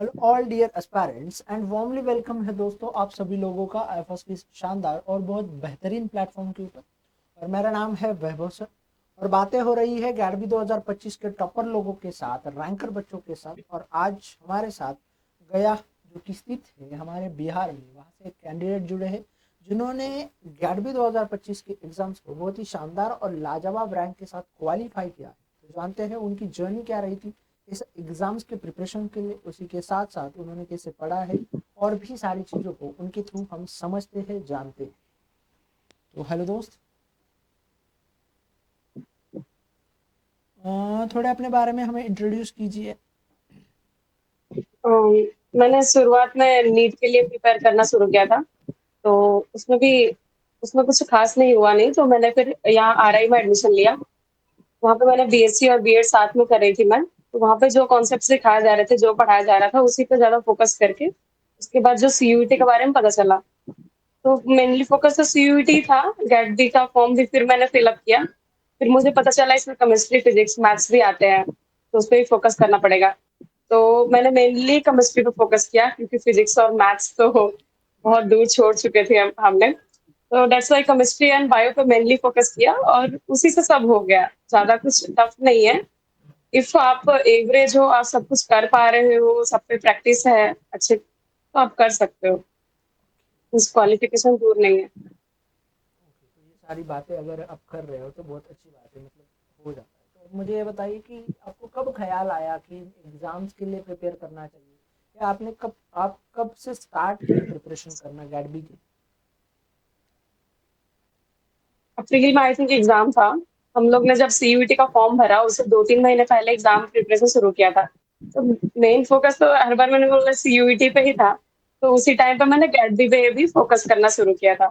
Hello all dear aspirants and warmly welcome है दोस्तों आप सभी लोगों का आईएफएस की शानदार और बहुत बेहतरीन प्लेटफॉर्म के ऊपर। और मेरा नाम है वैभव सर और बातें हो रही है गैडबी 2025 के टॉपर लोगों के साथ, रैंकर बच्चों के साथ। और आज हमारे साथ गया जो कि स्थित है हमारे बिहार में, वहाँ से एक कैंडिडेट जुड़े हैं जिन्होंने गैडबी 2025 के एग्जाम्स को बहुत ही शानदार और लाजवाब रैंक के साथ क्वालिफाई किया है। तो जानते हैं उनकी जर्नी क्या रही थी इस एग्जाम्स के प्रिपरेशन के लिए, उसी के साथ साथ उन्होंने कैसे पढ़ा है और भी सारी चीज़ों को उनके थ्रू हम समझते हैं, जानते हैं। तो हेलो दोस्त, थोड़े अपने बारे में हमें इंट्रोड्यूस कीजिए। मैंने शुरुआत में नीट के लिए प्रिपेयर करना शुरू किया था। तो उसमें भी उसमें कुछ खास नहीं हुआ नहीं, तो मैंने फिर यहाँ आरआई में एडमिशन लिया। वहाँ पे मैंने बीएससी और बीएड साथ में कर रही थी मैं। तो वहाँ पे जो कॉन्सेप्ट सिखाए जा रहे थे, जो पढ़ाया जा रहा था, उसी पे ज़्यादा फोकस करके उसके बाद जो सीयूईटी के बारे में पता चला, तो मेनली फोकस तो सीयूईटी था। गेट डी का फॉर्म भी फिर मैंने फिल अप किया। फिर मुझे पता चला इसमें केमिस्ट्री, फिजिक्स, मैथ्स भी आते हैं, तो उस पे भी फोकस करना पड़ेगा। तो मैंने मेनली केमिस्ट्री पे फोकस किया, क्योंकि फिजिक्स और मैथ्स तो बहुत दूर छोड़ चुके थे हमने। तो that's why chemistry and bio पे मेनली फोकस किया, और उसी से सब हो गया। ज़्यादा कुछ टफ नहीं है। इफ आप एवरेज हो, आप सब कुछ कर पा रहे हो, सब पे प्रैक्टिस है अच्छे, तो आप कर सकते हो। उस क्वालिफिकेशन दूर नहीं है। तो ये सारी बातें अगर आप कर रहे हो तो बहुत अच्छी बात है, मतलब हो जाता है। तो मुझे ये बताइए कि आपको कब ख्याल आया कि एग्जाम्स के लिए प्रिपेयर करना चाहिए, या आप कब से स्टार्ट किए प्रिपरेशन करना गैडबी की? अप्रैल में आई थिंक एग्जाम था। हम लोग ने जब सीयूईटी का फॉर्म भरा, उससे 2-3 महीने पहले एग्जाम प्रिपरेशन शुरू किया था। तो मेन फोकस तो हर बार मैंने बोला सीयूईटी पे ही था। तो उसी टाइम पे मैंने गेट पे भी फोकस करना शुरू किया था।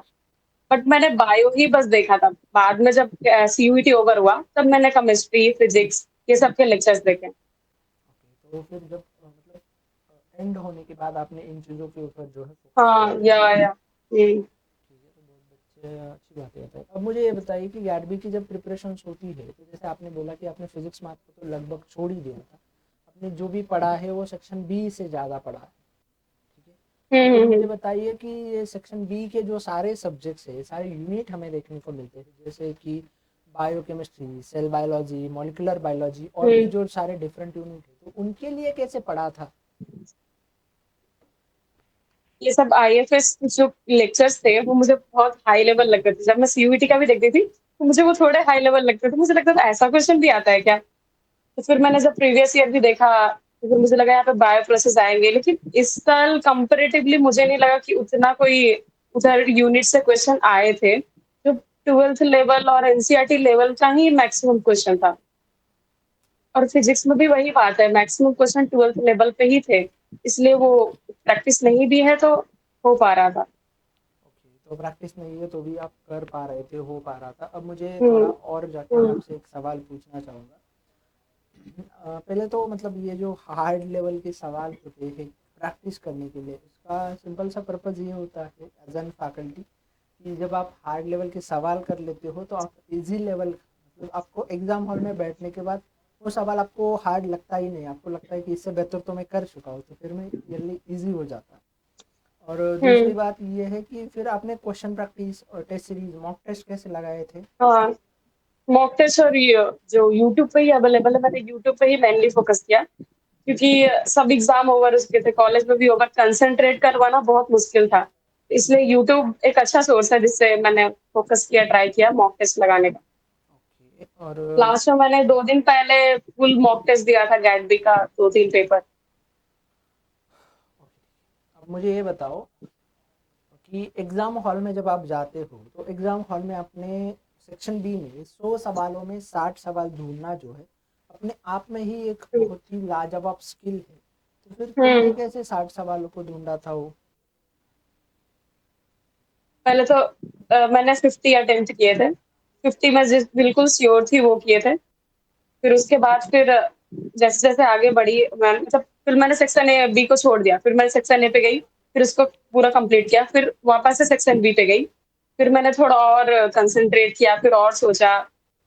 बट मैंने बायो ही बस देखा था। बाद में जब सीयूईटी ओवर हुआ, तब मैंने केमिस्ट्री, फिजिक्स, ये सब के लेक्चर्स देखे। ओके, तो फिर जब मतलब एंड होने के बाद आपने इन चीज़ों के ऊपर जो है फोकस हाँ, किया। या हम्म। ठीक है, तो बहुत बच्चे अच्छी बात है। अब मुझे ये बताइए कि गैडबी की जब प्रिपरेशन होती है, तो जैसे आपने बोला कि आपने फिजिक्स मैथ को तो लगभग छोड़ ही दिया था, आपने जो भी पढ़ा है वो सेक्शन बी से ज़्यादा पढ़ा है। ठीक है, तो फिर मुझे हम्म। बताइए कि ये सेक्शन बी के जो सारे सब्जेक्ट्स है, सारे यूनिट हमें देखने को मिलते हैं, जैसे कि biochemistry, cell biology, molecular biology और भी हम्म। जो सारे डिफरेंट यूनिट है, तो उनके लिए कैसे पढ़ा था? ये सब आईएफएस जो लेक्चर्स थे, वो मुझे बहुत हाई लेवल लगते थे। जब मैं सीयूईटी का भी देखती थी, तो मुझे वो थोड़े हाई लेवल लगते थे। मुझे लगता था ऐसा क्वेश्चन भी आता है क्या। तो फिर मैंने जब प्रीवियस ईयर भी देखा, तो फिर मुझे लगा यहाँ पे बायो प्रोसेस आएंगे, लेकिन इस साल कंपेरेटिवली मुझे नहीं लगा कि उतना कोई उधर यूनिट से क्वेश्चन आए थे। जो ट्वेल्थ लेवल और एनसीईआरटी लेवल का ही मैक्सिमम क्वेश्चन था। और फिजिक्स में भी वही बात है, मैक्सिमम क्वेश्चन ट्वेल्थ लेवल पे ही थे। इसलिए वो प्रैक्टिस नहीं भी है, तो हो पा रहा था। ओके, तो प्रैक्टिस नहीं है तो भी आप कर पा रहे थे, हो पा रहा था। अब मुझे थोड़ा हम्म। और जाके मैं हम्म। आपसे एक सवाल पूछना चाहूँगा। पहले तो मतलब ये जो हार्ड लेवल के सवाल होते हैं प्रैक्टिस करने के लिए, उसका सिंपल सा पर्पज़ ये होता है एज एन फैकल्टी कि जब आप हार्ड लेवल के सवाल कर लेते हो तो आप इजी लेवल, मतलब आपको एग्ज़ाम हॉल में बैठने के बाद वो सवाल आपको हार्ड लगता ही नहीं, आपको लगता है कि इससे बेहतर तो मैं कर चुका हूँ, तो फिर मैं क्लियरली ईजी हो जाता है। और दूसरी हम्म। बात ये है कि फिर आपने क्वेश्चन प्रैक्टिस और टेस्ट सीरीज मॉक टेस्ट कैसे लगाए थे? हाँ, मॉक टेस्ट और ये जो यूट्यूब पे ही अवेलेबल है, मैंने यूट्यूब पे ही मेनली फोकस किया। क्योंकि सब एग्जाम ओवर उसके थे, कॉलेज में भी ओवर, कंसंट्रेट करवाना बहुत मुश्किल था। इसलिए यूट्यूब एक अच्छा सोर्स है, जिससे मैंने फोकस किया, ट्राई किया मॉक टेस्ट लगाने का। ओके, और लास्ट में मैंने 2 दिन पहले फुल मॉक टेस्ट दिया था, गैट बी का 2-3 पेपर। अब मुझे ये बताओ कि एग्ज़ाम हॉल में जब आप जाते हो तो एग्ज़ाम हॉल में अपने सेक्शन बी में 100 सवालों में 60 सवाल ढूंढना जो है अपने आप में ही एक बहुत ही लाजवाब स्किल है। तो फिर तुमने हम्म। कैसे 60 सवालों को ढूंढा था वो? पहले तो मैंने 50 अटेम्प्ट किए थे। 50 में जिस बिल्कुल श्योर थी वो किए थे। फिर उसके बाद फिर जैसे जैसे आगे बढ़ी, मैं मतलब फिर मैंने सेक्शन ए बी को छोड़ दिया, फिर मैंने सेक्शन ए पे गई। फिर उसको पूरा कंप्लीट किया, फिर वापस से सेक्शन बी पे गई। फिर मैंने थोड़ा और कंसंट्रेट किया, फिर और सोचा।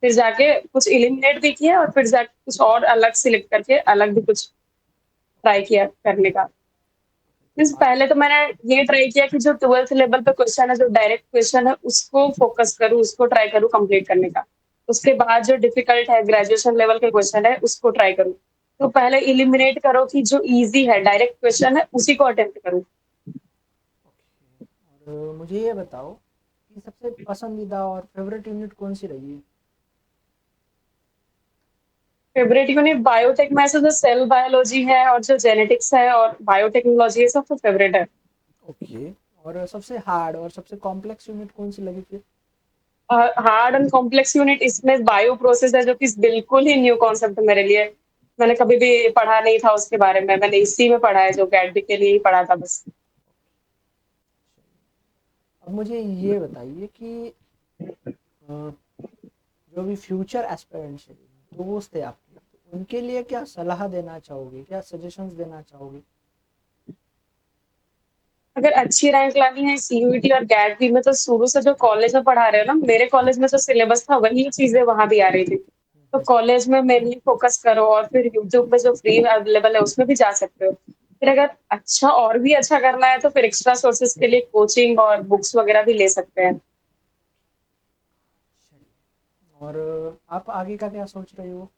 फिर जाके कुछ एलिमिनेट भी किया, और फिर जाके कुछ और अलग सिलेक्ट करके अलग भी कुछ। ट्राई किया करने का। मीन्स पहले तो मैंने ये ट्राई किया कि जो 12th लेवल पे क्वेश्चन है, जो डायरेक्ट क्वेश्चन है, उसको फोकस करूँ, उसको ट्राई करूँ कंप्लीट करने का। उसके बाद जो डिफिकल्ट है, ग्रेजुएशन लेवल के क्वेश्चन है, उसको ट्राई करूँ। तो पहले एलिमिनेट करो कि जो ईज़ी है, डायरेक्ट क्वेश्चन है, उसी को अटेम्प्ट करूँ। और मुझे ये बताओ कि सबसे पसंदीदा और फेवरेट यूनिट कौन सी रही है? फेवरेट यूनिट बायोटेक में ऐसे जो सेल बायोलॉजी है और जो जेनेटिक्स है और बायोटेक्नोलॉजी, ये सब तो फेवरेट है। ओके। और सबसे हार्ड और सबसे कॉम्प्लेक्स यूनिट कौन सी लगी फिर? हार्ड एंड कॉम्प्लेक्स यूनिट इसमें बायो प्रोसेस है, जो कि बिल्कुल ही न्यू कॉन्सेप्ट मेरे लिए। मैंने कभी भी पढ़ा नहीं था उसके बारे में। मैंने इसी में पढ़ा है, जो गैट बी के लिए ही पढ़ा था बस। अब मुझे ये बताइए कि अ, जो भी फ्यूचर एस्पिरेंट्स है, दोस्त है आपके, तो उनके लिए क्या सलाह देना चाहोगे, क्या सजेशंस देना चाहोगे? अगर अच्छी रैंक लानी है सीयूईटी और गैट बी में, तो शुरू से जो कॉलेज में पढ़ा रहे हो ना, मेरे कॉलेज में जो सिलेबस था वही चीजें वहां भी आ रही थी। तो कॉलेज में मेनली फोकस करो, और फिर यूट्यूब में जो फ्री अवेलेबल है उसमें भी जा सकते हो। फिर अगर अच्छा और भी अच्छा करना है तो फिर एक्स्ट्रा सोर्सेज के लिए कोचिंग और बुक्स वगैरह भी ले सकते हैं। और आप आगे का क्या सोच रहे हो?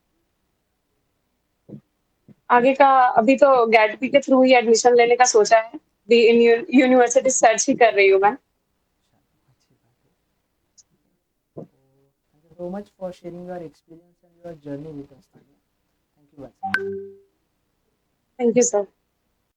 आगे का अभी तो गैट बी के थ्रू ही एडमिशन लेने का सोचा है। भी यूनिवर्सिटी सर्च ही कर रही हूँ मैं। अच्छी बात है। Thank you so much for sharing your experience and your journey with us, Tania. Thank you. Thank you sir.